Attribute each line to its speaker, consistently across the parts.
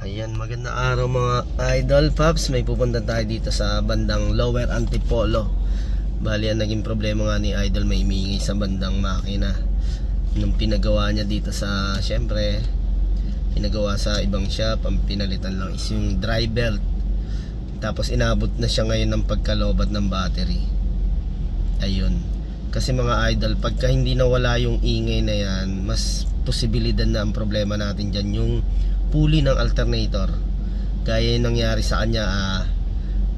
Speaker 1: Ayan, magandang araw mga idol paps. May pupunta tayo dito sa bandang Lower Antipolo. Bali, ang naging problema nga ni idol, may imingi sa bandang makina. Nung pinagawa niya dito sa, syempre pinagawa sa ibang shop, ang pinalitan lang is yung dry belt. Tapos inabot na siya ngayon ng pagkalobat ng battery. Ayun. Kasi mga idol, pagka hindi nawala yung ingay na yan, mas posibilidad na ang problema natin dyan yung pulley ng alternator. Gaya yung nangyari sa kanya,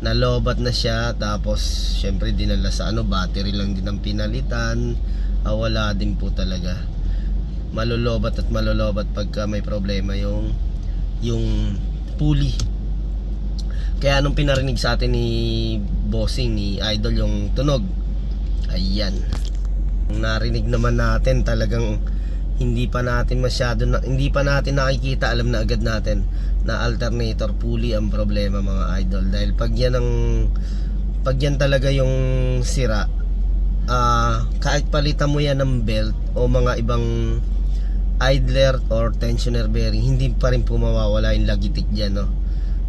Speaker 1: nalobat na siya. Tapos syempre dinala sa battery lang din ang pinalitan. Wala din po talaga. Malolobat at malolobat pagka may problema yung pulley. Kaya nung pinarinig sa atin ni bossing, ni idol, yung tunog, ayan, narinig naman natin, talagang hindi pa natin nakikita, alam na agad natin na alternator pulley ang problema mga idol. Dahil pag yan talaga yung sira, kahit palitan mo yan ng belt o mga ibang idler or tensioner bearing, hindi pa rin po mawawala yung lagitik dyan, no?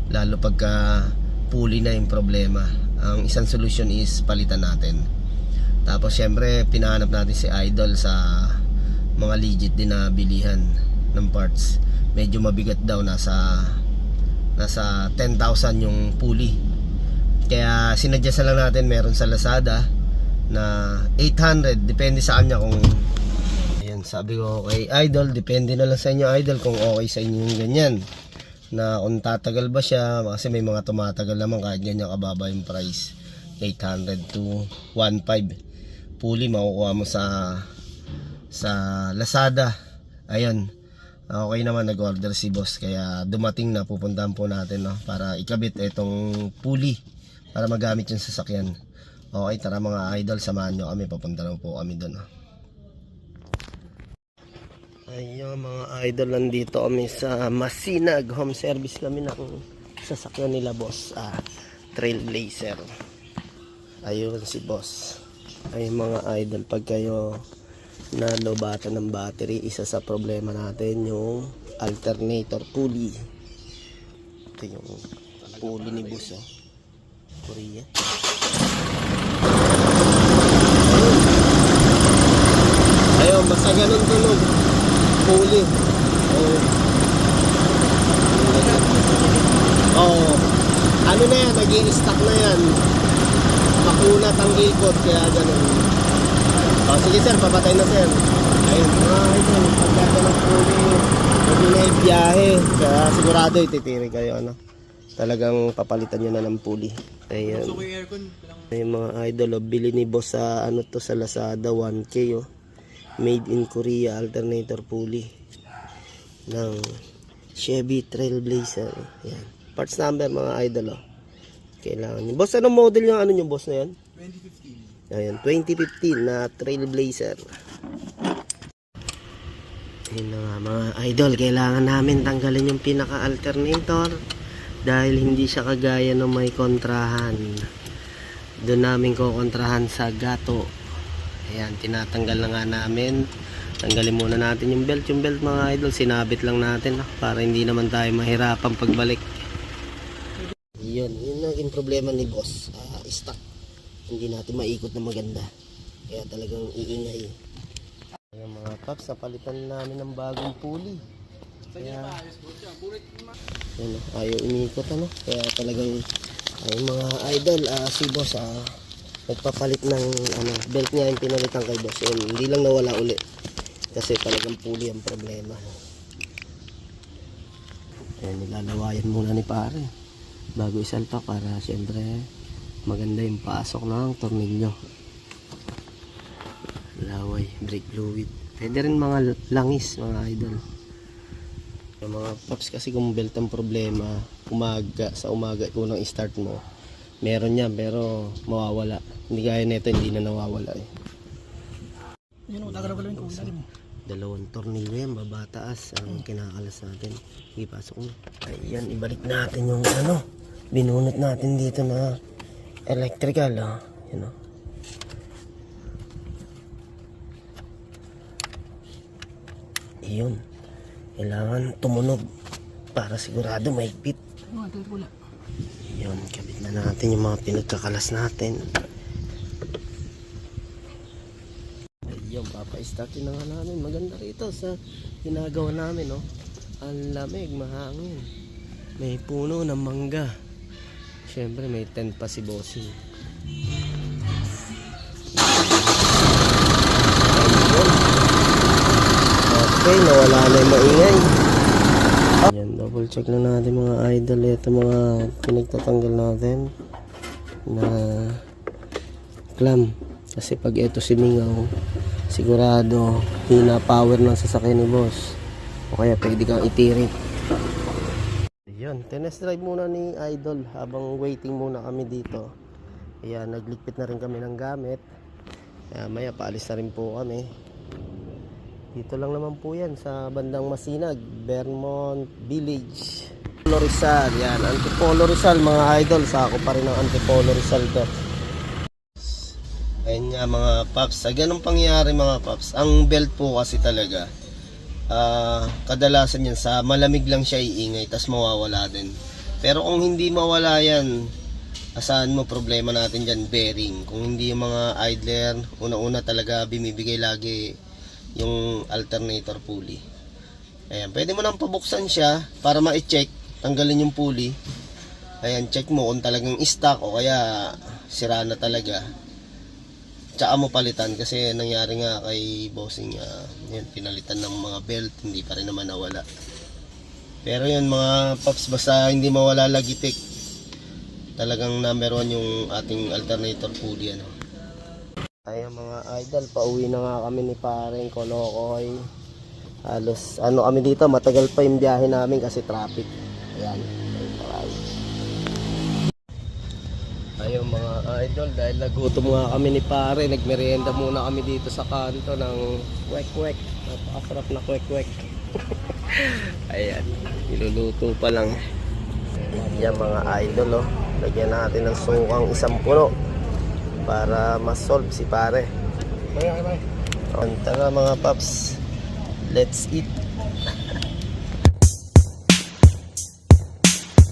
Speaker 1: Lalo pagka pulley na yung problema. Ang isang solution is palitan natin. Tapos syempre pinahanap natin si idol sa mga legit din na bilihan ng parts. Medyo mabigat daw, nasa 10,000 yung pulley. Kaya sinadjust lang natin, meron sa Lazada na 800, depende sa kanya kung, ayan, sabi ko kay idol, depende na lang sa inyo idol kung okay sa inyo yung ganyan, na kung tatagal ba siya. Kasi may mga tumatagal naman kahit ganyan kababa yung price, 800 to 1.5 pulley makukuha mo sa Lazada. Ayun, okay naman, nag-order si boss, kaya dumating na, pupuntahan po natin, no, para ikabit itong pulley para magamit yung sasakyan. Okay, tara mga idol, samahan nyo kami, papunta na po kami doon, no. Ayun mga idol, nandito kami sa Masinag. Home service kami ng sasakyan nila boss, Trailblazer. Ayun si boss. Ayun mga idol, pag kayo nalobatan ng battery, isa sa problema natin yung alternator pulley. Ito yung pulley ni boss, Korea. Ayun, basta ganun tunog pulley. Ano na yan, nag-i-stack na yan, makunat ang ikot, kaya ganun. Sige sir, papatay na sir. Ayun mga idol, pagkata ng pulley, huwag nyo na ibiyahe, kaya sigurado ititiri kayo, talagang papalitan nyo na ng pulley. Ayun, ayun mga idol, bili ni boss sa sa Lazada, 1K, made in Korea, alternator pulley ng Chevy Trailblazer. Yan, parts number mga idol, kailangan nyo. Boss, anong model yung nyo boss na yan? 2015. Ayan, 2015 na Trailblazer. Ayun na nga mga idol, kailangan namin tanggalin yung pinaka-alternator dahil hindi siya kagaya ng may kontrahan. Doon namin kukontrahan sa gato. Ayan, tinatanggal na nga namin. Tanggalin muna natin yung belt. Yung belt mga idol, sinabit lang natin, para hindi naman tayo mahirapan pagbalik. Yun naging problema ni boss, stock. Hindi natin maikot na maganda, kaya talagang iingay. Ayan mga paps, napalitan namin ng bagong pulley. Kaya ayaw umikot, kaya talagang ayun mga idol, si boss nagpapalit ng belt niya, yung pinalitan kay boss. Yun, hindi lang nawala uli kasi talagang pulley ang problema. Ayan, nilalawayan muna ni pare bago isalpak para siyempre maganda yung pasok ng tornilyo. Laway, brake fluid, pwede rin mga langis mga idol. Yung mga paps kasi kung belt ang problema, sa umaga unang start mo, meron yan pero mawawala. Hindi gaya nito, hindi na nawawala Dalawang tornilyo yan, babataas ang kinakalas natin. Ipasok mo. Ayan, ibalik natin yung binunot natin dito na electrical, Yun, kailangan tumunog para sigurado mahigpit. Yun, kabit na natin yung mga pinagkakalas natin. Ayun, papa-startin na nga namin. Maganda rito sa ginagawa namin, no? Ang lamig, mahangin. May puno ng mangga. Siyempre, may tent pa si Bossing. Okay, nawala na yung maingay. Ayan, double check na natin mga idol. Ito mga pinagtatanggal natin na clam. Kasi pag ito simingaw, sigurado hina power ng sasakyan ni boss. O kaya pwede kang itirik. Ayan, tennis drive muna ni idol habang waiting muna kami dito. Ayan, nagligpit na rin kami ng gamit. Kaya maya paalis na rin po kami. Dito lang naman po yan sa bandang Masinag, Vermont Village, Antipolo Rizal. Yan, Antipolo Rizal mga idol. Sako pa rin ang Antipolo Rizal to. Ayun nga mga paps. Sa ganun pangyayari mga paps, ang belt po kasi talaga kadalasan yan sa malamig lang siya iingay, tas mawawala din. Pero kung hindi mawala yan, asahan mo problema natin dyan, bearing. Kung hindi yung mga idler, una-una talaga bimibigay lagi yung alternator pulley. Ayan, pwede mo nang pabuksan siya para ma-check, tanggalin yung pulley. Ayan, check mo kung talagang stock o kaya sira na talaga. Tsaka mo palitan kasi nangyari nga kay Bossing, yun, pinalitan ng mga belt, hindi pa rin naman nawala. Pero yun mga paps, basta hindi mawala lagitik, talagang number 1 yung ating alternator pulley, ano. Ayan mga idol, pauwi na nga kami ni Pareng Kolokoy. Halos ano kami dito, matagal pa yung biyahe namin kasi traffic. Ayan, ayun mga idol, dahil nagutom nga kami ni Pare, nagmerienda muna kami dito sa kanto ng kwek-kwek. Napakasarap na kwek-kwek. Ayan, niluluto pa lang. Ayan mga idol, oh. Lagyan natin ng sukang 1 puno para ma-solve si Pare. Tara mga paps, let's eat.